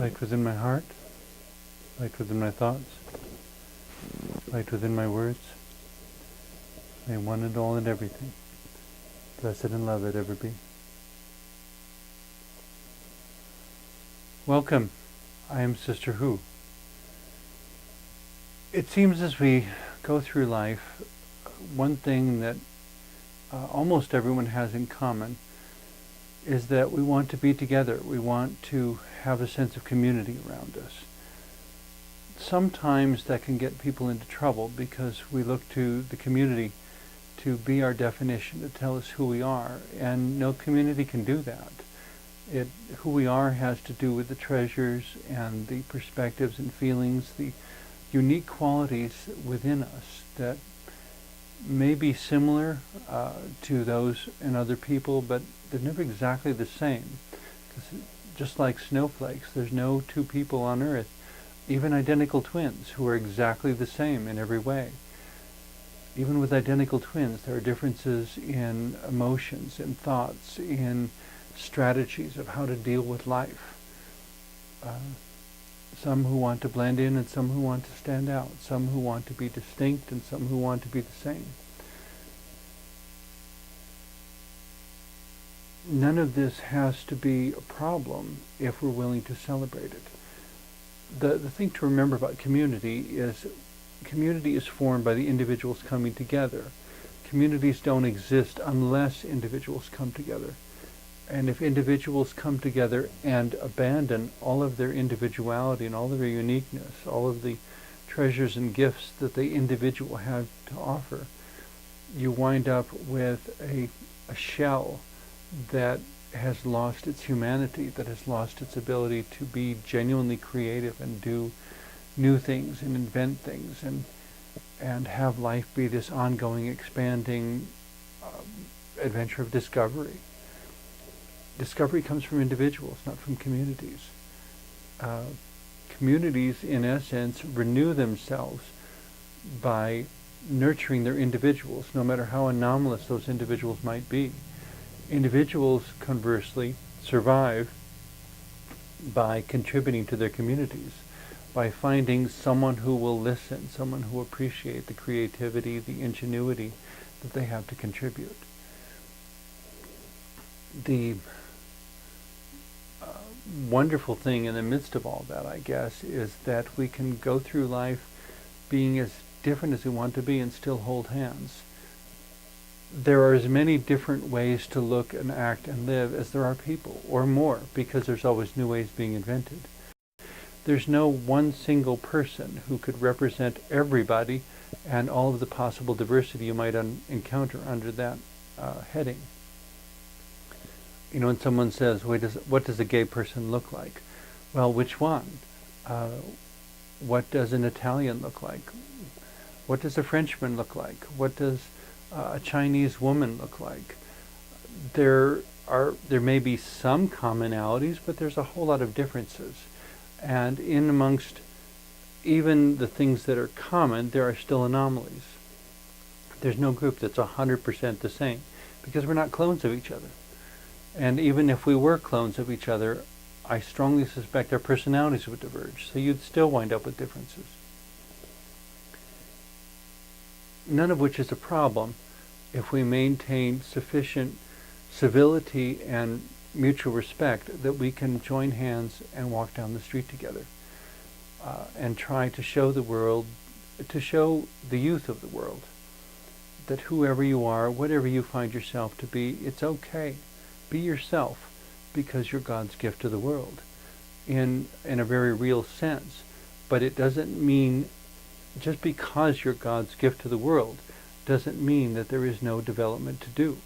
Light within my heart, light within my thoughts, light within my words. May one and all and everything, blessed and loved ever be. Welcome, I am Sister Who. It seems as we go through life, one thing that almost everyone has in common is that we want to be together. We want to have a sense of community around us. Sometimes that can get people into trouble because we look to the community to be our definition, to tell us who we are, and no community can do that. Who we are has to do with the treasures and the perspectives and feelings, the unique qualities within us that may be similar to those in other people, but they're never exactly the same. Because just like snowflakes, there's no two people on Earth, even identical twins, who are exactly the same in every way. Even with identical twins, there are differences in emotions, in thoughts, in strategies of how to deal with life. Some who want to blend in and some who want to stand out. Some who want to be distinct and some who want to be the same. None of this has to be a problem if we're willing to celebrate it. The thing to remember about community is formed by the individuals coming together. Communities don't exist unless individuals come together. And if individuals come together and abandon all of their individuality and all of their uniqueness, all of the treasures and gifts that the individual have to offer, you wind up with a shell that has lost its humanity, that has lost its ability to be genuinely creative and do new things and invent things and have life be this ongoing, expanding adventure of discovery. Discovery comes from individuals, not from communities. Communities, in essence, renew themselves by nurturing their individuals, no matter how anomalous those individuals might be. Individuals, conversely, survive by contributing to their communities, by finding someone who will listen, someone who will appreciate the creativity, the ingenuity that they have to contribute. The wonderful thing in the midst of all that, I guess, is that we can go through life being as different as we want to be and still hold hands. There are as many different ways to look and act and live as there are people, or more, because there's always new ways being invented. There's no one single person who could represent everybody and all of the possible diversity you might encounter under that heading. You know, when someone says, what does a gay person look like? Well, which one? What does an Italian look like? What does a Frenchman look like? What does a Chinese woman look like? There may be some commonalities, but there's a whole lot of differences. And in amongst even the things that are common, there are still anomalies. There's no group that's 100% the same, because we're not clones of each other. And even if we were clones of each other, I strongly suspect our personalities would diverge, so you'd still wind up with differences. None of which is a problem if we maintain sufficient civility and mutual respect that we can join hands and walk down the street together and try to show the world, to show the youth of the world, that whoever you are, whatever you find yourself to be, it's okay. Be yourself, because you're God's gift to the world in a very real sense. But it doesn't mean, just because you're God's gift to the world, doesn't mean that there is no development to do.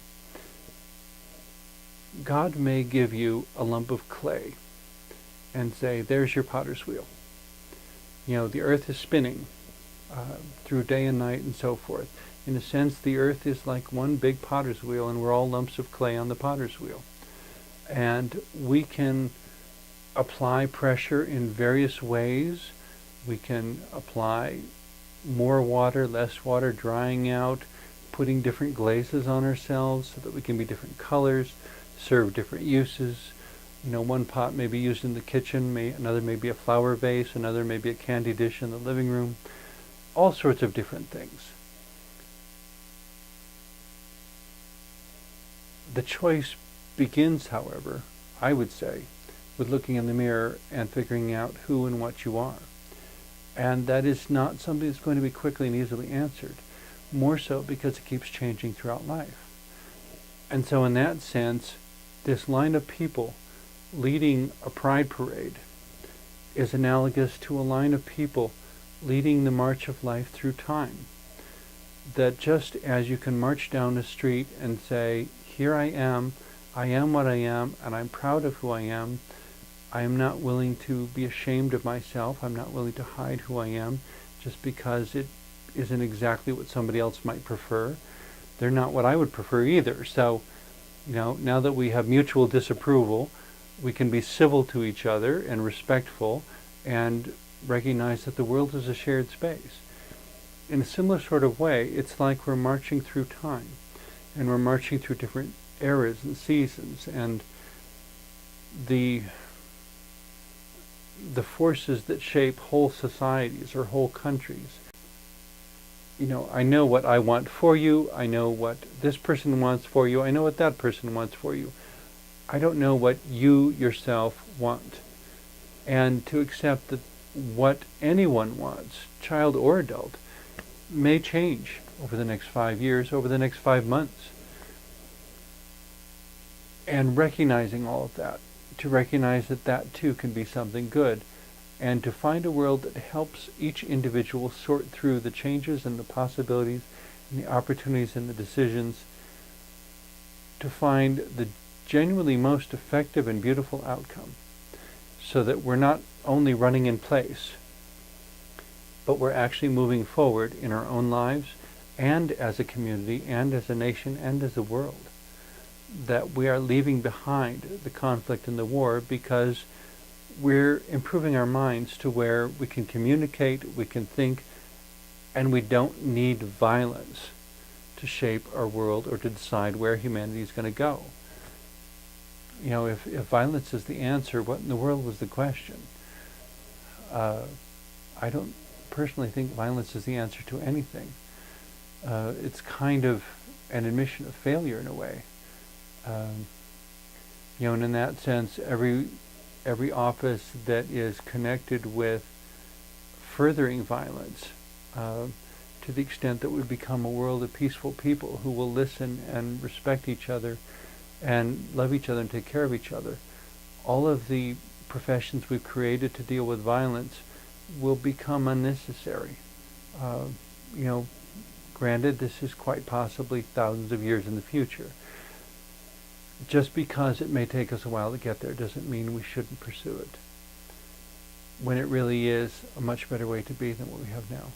God may give you a lump of clay and say, there's your potter's wheel. You know, the earth is spinning through day and night and so forth. In a sense, the earth is like one big potter's wheel, and we're all lumps of clay on the potter's wheel. And we can apply pressure in various ways. We can apply more water, less water, drying out, putting different glazes on ourselves so that we can be different colors, serve different uses. One pot may be used in the kitchen, another may be a flower vase, another may be a candy dish in the living room, all sorts of different things. The choice begins, however, I would say, with looking in the mirror and figuring out who and what you are. And that is not something that's going to be quickly and easily answered, more so because it keeps changing throughout life. And so in that sense, this line of people leading a pride parade is analogous to a line of people leading the march of life through time. That just as you can march down a street and say, here I am what I am, and I'm proud of who I am not willing to be ashamed of myself, I'm not willing to hide who I am just because it isn't exactly what somebody else might prefer. They're not what I would prefer either. So, now that we have mutual disapproval, we can be civil to each other and respectful and recognize that the world is a shared space. In a similar sort of way, it's like we're marching through time, and we're marching through different eras and seasons, and the forces that shape whole societies or whole countries. I know what I want for you, I know what this person wants for you, I know what that person wants for you. I don't know what you yourself want. And to accept that what anyone wants, child or adult, may change over the next 5 years, over the next 5 months. And recognizing all of that, to recognize that that too can be something good, and to find a world that helps each individual sort through the changes and the possibilities and the opportunities and the decisions to find the genuinely most effective and beautiful outcome, so that we're not only running in place, but we're actually moving forward in our own lives and as a community and as a nation and as a world. That we are leaving behind the conflict and the war because we're improving our minds to where we can communicate, we can think, and we don't need violence to shape our world or to decide where humanity is going to go. If violence is the answer, what in the world was the question? I don't personally think violence is the answer to anything. It's kind of an admission of failure in a way. And in that sense, every office that is connected with furthering violence, to the extent that we become a world of peaceful people who will listen and respect each other and love each other and take care of each other, all of the professions we've created to deal with violence will become unnecessary. Granted, this is quite possibly thousands of years in the future. Just because it may take us a while to get there doesn't mean we shouldn't pursue it, when it really is a much better way to be than what we have now.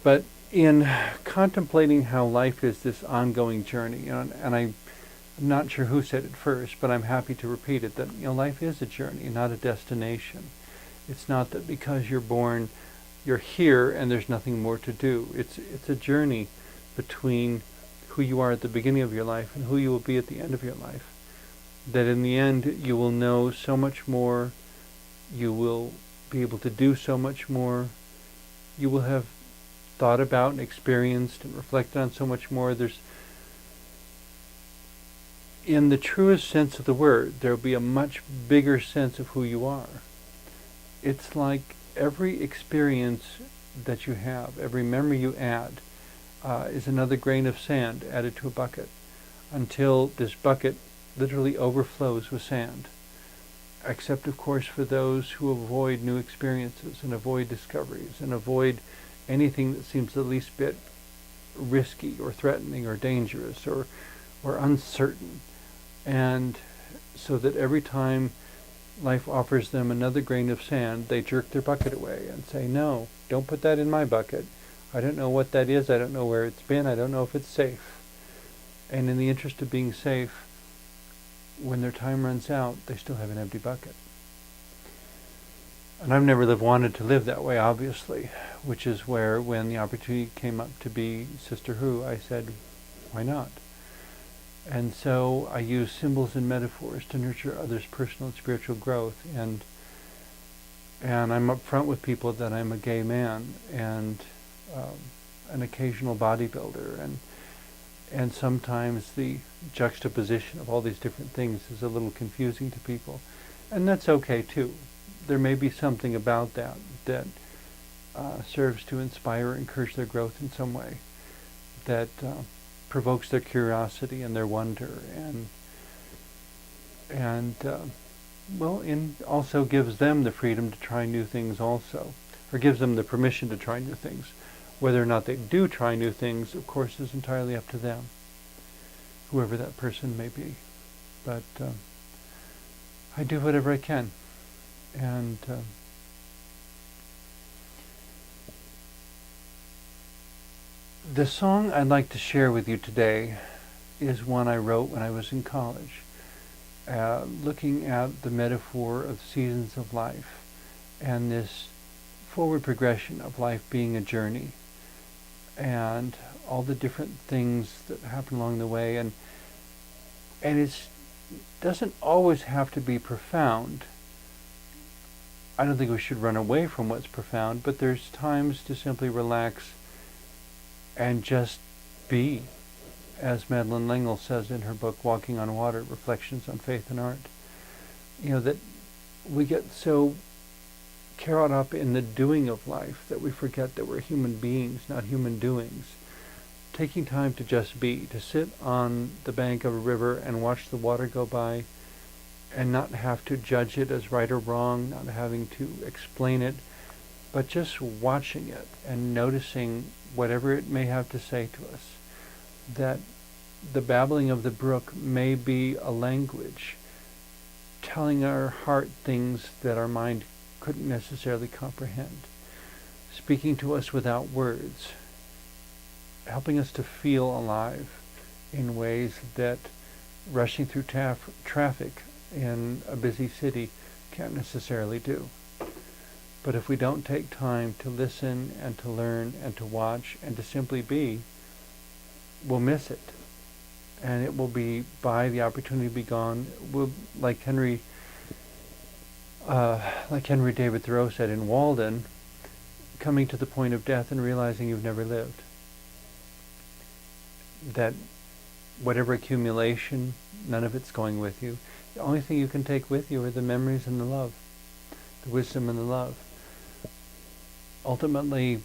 But in contemplating how life is this ongoing journey, and I'm not sure who said it first, but I'm happy to repeat it, that life is a journey, not a destination. It's not that because you're born, you're here and there's nothing more to do. It's a journey between who you are at the beginning of your life and who you will be at the end of your life. That in the end you will know so much more, you will be able to do so much more, you will have thought about and experienced and reflected on so much more. In the truest sense of the word, there will be a much bigger sense of who you are. It's like every experience that you have, every memory you add, is another grain of sand added to a bucket, until this bucket literally overflows with sand. Except, of course, for those who avoid new experiences and avoid discoveries and avoid anything that seems the least bit risky or threatening or dangerous or uncertain. And so that every time life offers them another grain of sand, they jerk their bucket away and say, no, don't put that in my bucket. I don't know what that is. I don't know where it's been. I don't know if it's safe. And in the interest of being safe, when their time runs out, they still have an empty bucket. And I've never wanted to live that way, obviously, which is where, when the opportunity came up to be Sister Who, I said, why not? And so I use symbols and metaphors to nurture others' personal and spiritual growth. And I'm upfront with people that I'm a gay man and an occasional bodybuilder, and sometimes the juxtaposition of all these different things is a little confusing to people, and that's okay too. There may be something about that serves to inspire or encourage their growth in some way, that provokes their curiosity and their wonder, and also gives them the freedom to try new things also, or gives them the permission to try new things. Whether or not they do try new things, of course, is entirely up to them, whoever that person may be. But I do whatever I can. And the song I'd like to share with you today is one I wrote when I was in college, looking at the metaphor of seasons of life and this forward progression of life being a journey, and all the different things that happen along the way, and it doesn't always have to be profound. I don't think we should run away from what's profound, but there's times to simply relax and just be, as Madeleine L'Engle says in her book Walking on Water, Reflections on Faith and Art. That we get so caught up in the doing of life that we forget that we're human beings, not human doings. Taking time to just be, to sit on the bank of a river and watch the water go by and not have to judge it as right or wrong, not having to explain it, but just watching it and noticing whatever it may have to say to us. That the babbling of the brook may be a language telling our heart things that our mind couldn't necessarily comprehend, speaking to us without words, helping us to feel alive in ways that rushing through traffic in a busy city can't necessarily do. But if we don't take time to listen and to learn and to watch and to simply be, we'll miss it. And it will be by the opportunity to be gone. We'll, like Henry David Thoreau said in Walden, coming to the point of death and realizing you've never lived. That whatever accumulation, none of it's going with you. The only thing you can take with you are the memories and the love, the wisdom and the love. Ultimately,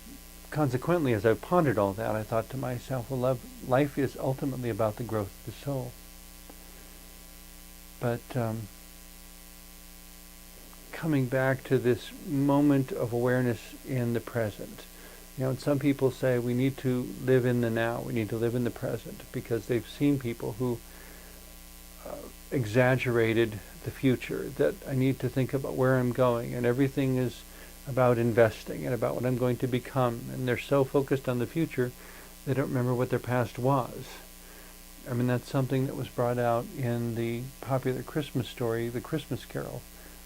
consequently, as I pondered all that, I thought to myself, well, life is ultimately about the growth of the soul. But coming back to this moment of awareness in the present. And some people say we need to live in the now, we need to live in the present, because they've seen people who exaggerated the future, that I need to think about where I'm going, and everything is about investing and about what I'm going to become, and they're so focused on the future they don't remember what their past was. I mean, that's something that was brought out in the popular Christmas story, The Christmas Carol,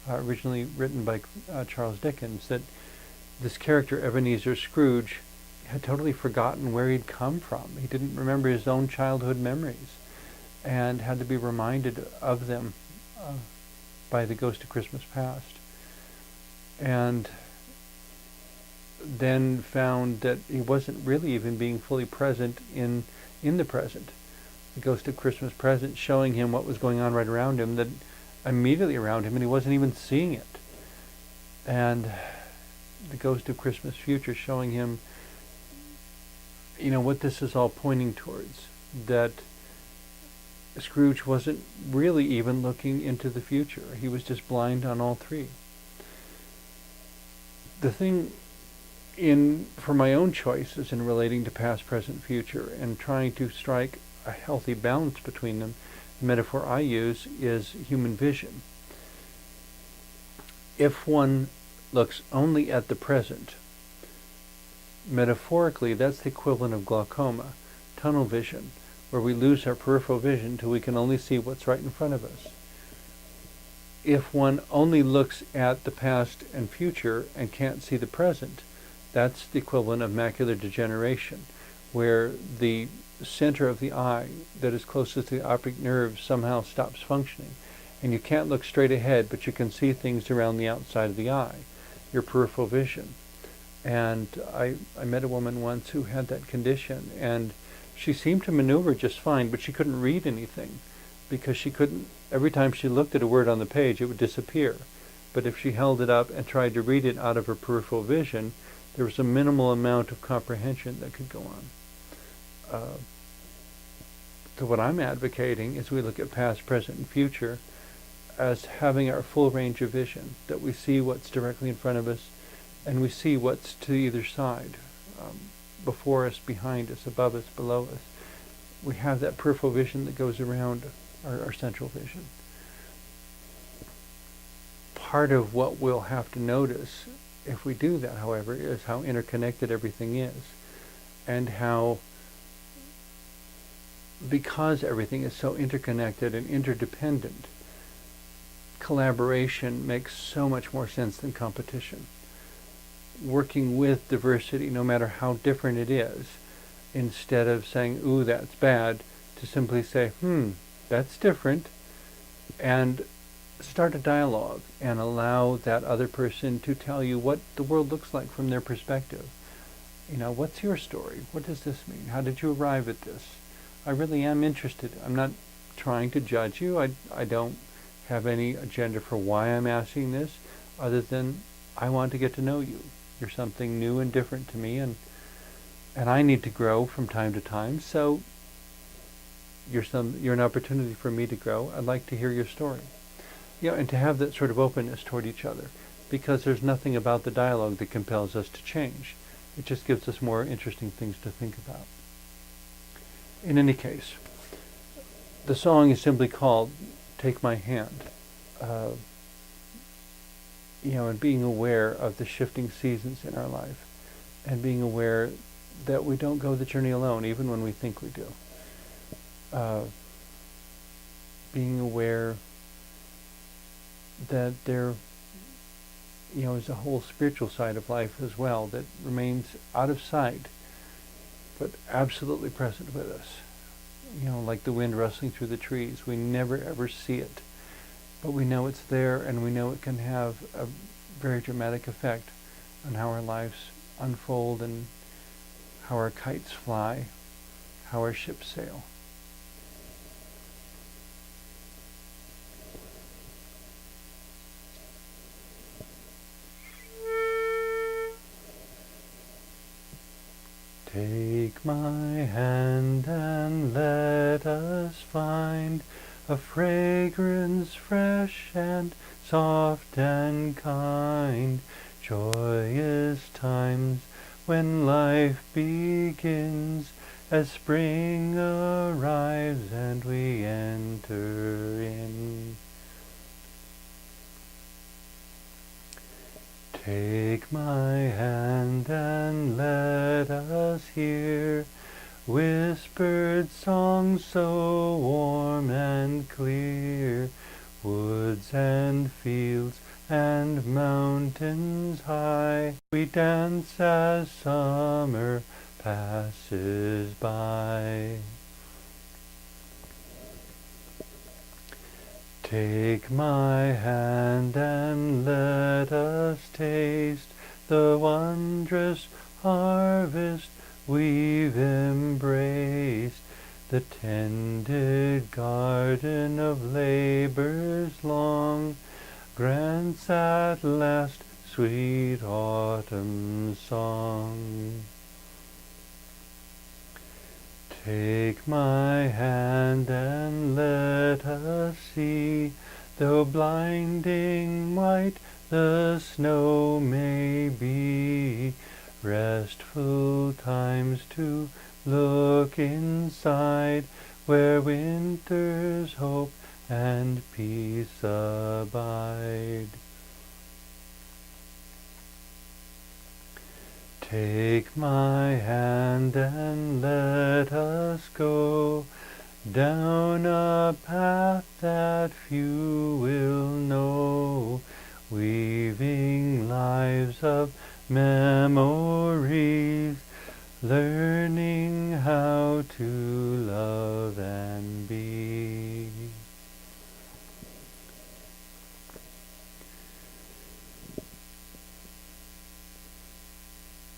originally written by Charles Dickens, that this character, Ebenezer Scrooge, had totally forgotten where he'd come from. He didn't remember his own childhood memories and had to be reminded of them by the ghost of Christmas past. And then found that he wasn't really even being fully present in the present. The ghost of Christmas present showing him what was going on right around him, that immediately around him, and he wasn't even seeing it. And the ghost of Christmas future showing him, what this is all pointing towards, that Scrooge wasn't really even looking into the future. He was just blind on all three. The thing for my own choices in relating to past, present, future, and trying to strike a healthy balance between them, the metaphor I use is human vision. If one looks only at the present, metaphorically, that's the equivalent of glaucoma, tunnel vision, where we lose our peripheral vision till we can only see what's right in front of us. If one only looks at the past and future and can't see the present, that's the equivalent of macular degeneration, where the center of the eye that is closest to the optic nerve somehow stops functioning. And you can't look straight ahead, but you can see things around the outside of the eye, your peripheral vision. And I met a woman once who had that condition, and she seemed to maneuver just fine, but she couldn't read anything because she couldn't, every time she looked at a word on the page, it would disappear. But if she held it up and tried to read it out of her peripheral vision, there was a minimal amount of comprehension that could go on. So what I'm advocating is we look at past, present, and future as having our full range of vision, that we see what's directly in front of us and we see what's to either side, before us, behind us, above us, below us. We have that peripheral vision that goes around our central vision. Part of what we'll have to notice if we do that, however, is how interconnected everything is, and how, because everything is so interconnected and interdependent, collaboration makes so much more sense than competition. Working with diversity, no matter how different it is, instead of saying, ooh, that's bad, to simply say, that's different, and start a dialogue and allow that other person to tell you what the world looks like from their perspective. What's your story? What does this mean? How did you arrive at this? I really am interested. I'm not trying to judge you. I don't have any agenda for why I'm asking this, other than I want to get to know you. You're something new and different to me, and I need to grow from time to time, so you're an opportunity for me to grow. I'd like to hear your story. And to have that sort of openness toward each other, because there's nothing about the dialogue that compels us to change. It just gives us more interesting things to think about. In any case, the song is simply called Take My Hand. And being aware of the shifting seasons in our life, and being aware that we don't go the journey alone, even when we think we do. Being aware that there is a whole spiritual side of life as well that remains out of sight, but absolutely present with us. Like the wind rustling through the trees. We never ever see it, but we know it's there, and we know it can have a very dramatic effect on how our lives unfold and how our kites fly, how our ships sail. Take my hand and let us find a fragrance fresh and soft and kind, joyous times when life begins, as spring arrives and we enter in. Take my hand and let us hear whispered songs so warm and clear, woods and fields and mountains high, we dance as summer passes by. Take my hand and let us taste the wondrous harvest we've embraced, the tended garden of labors long, grants at last sweet autumn song. Take my hand and let us see, though blinding white the snow may be, restful times to look inside, where winter's hope and peace abide. Take my hand and let us go down a path that few will know, weaving lives of memories, learning how to love and be.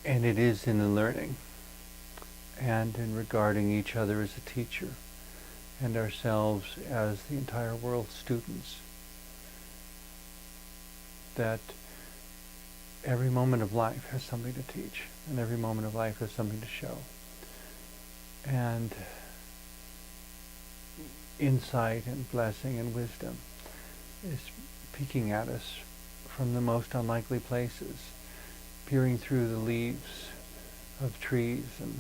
And it is in the learning and in regarding each other as a teacher and ourselves as the entire world's students that every moment of life has something to teach, and every moment of life has something to show. And insight and blessing and wisdom is peeking at us from the most unlikely places, peering through the leaves of trees and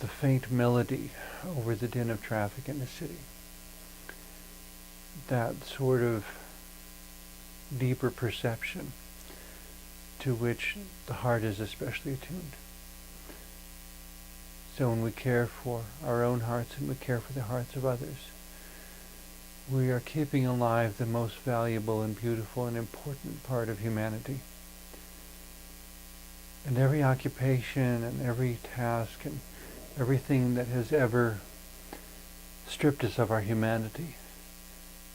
the faint melody over the din of traffic in the city. That sort of deeper perception to which the heart is especially attuned. So when we care for our own hearts and we care for the hearts of others, we are keeping alive the most valuable and beautiful and important part of humanity. And every occupation and every task and everything that has ever stripped us of our humanity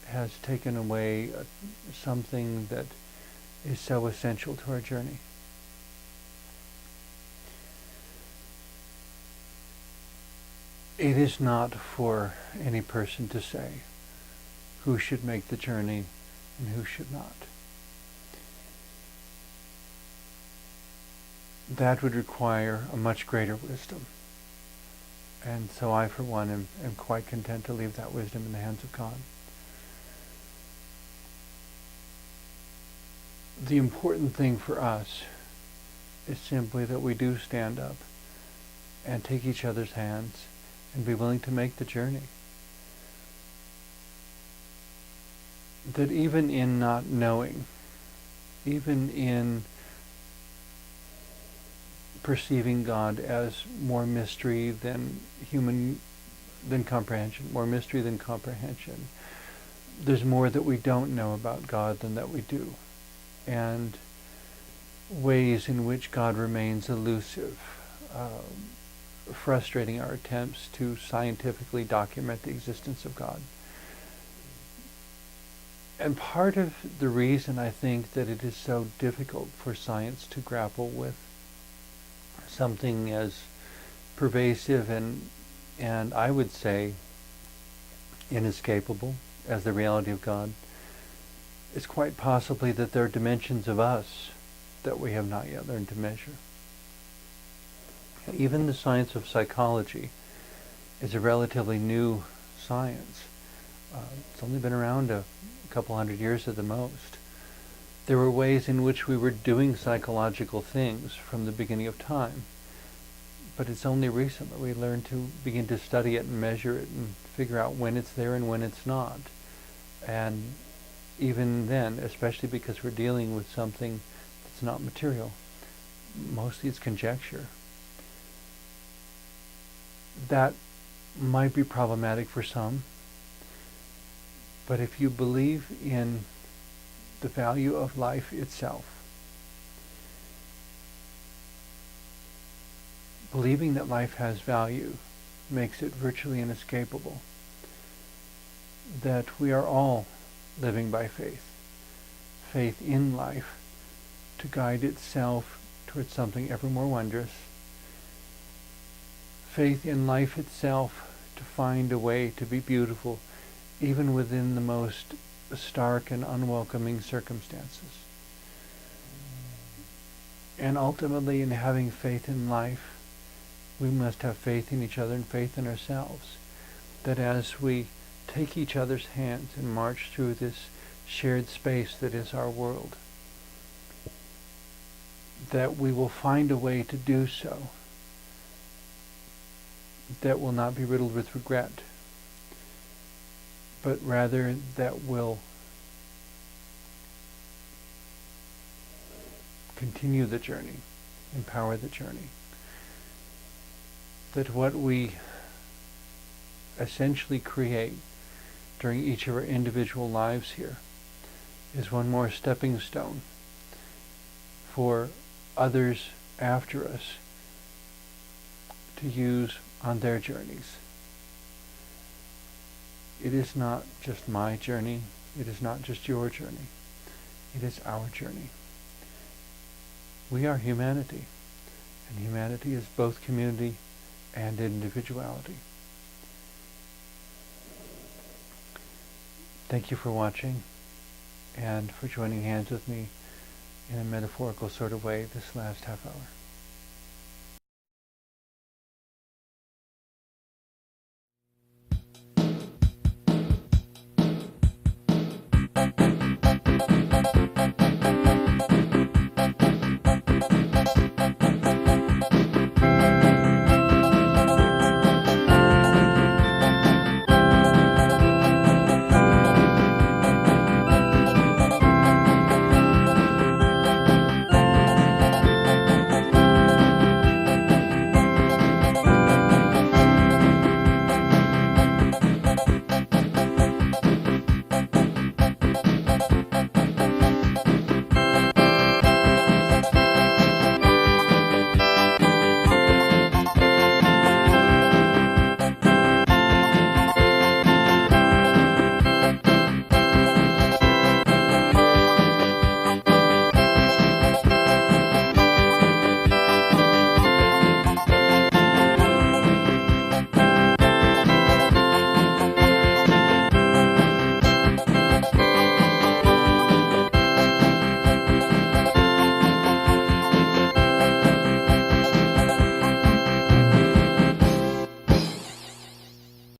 has taken away something that is so essential to our journey. It is not for any person to say who should make the journey and who should not. That would require a much greater wisdom. And so I, for one, am quite content to leave that wisdom in the hands of God. The important thing for us is simply that we do stand up and take each other's hands and be willing to make the journey. That even in not knowing, even in perceiving God as more mystery than comprehension, more mystery than comprehension, there's more that we don't know about God than that we do. And ways in which God remains elusive, frustrating our attempts to scientifically document the existence of God. And part of the reason I think that it is so difficult for science to grapple with something as pervasive and I would say inescapable as the reality of God, it's quite possibly that there are dimensions of us that we have not yet learned to measure. Even the science of psychology is a relatively new science. It's only been around a couple hundred years at the most. There were ways in which we were doing psychological things from the beginning of time, but it's only recently we learned to begin to study it and measure it and figure out when it's there and when it's not. And even then, especially because we're dealing with something that's not material, mostly it's conjecture. That might be problematic for some, but if you believe in the value of life itself, believing that life has value makes it virtually inescapable, that we are all living by faith, faith in life to guide itself towards something ever more wondrous, faith in life itself to find a way to be beautiful even within the most stark and unwelcoming circumstances. And ultimately, in having faith in life, we must have faith in each other and faith in ourselves, that as we take each other's hands and march through this shared space that is our world, that we will find a way to do so that will not be riddled with regret, but rather that will continue the journey, empower the journey. That what we essentially create during each of our individual lives here is one more stepping stone for others after us to use on their journeys. It is not just my journey. It is not just your journey. It is our journey. We are humanity, and humanity is both community and individuality. Thank you for watching and for joining hands with me in a metaphorical sort of way this last half hour.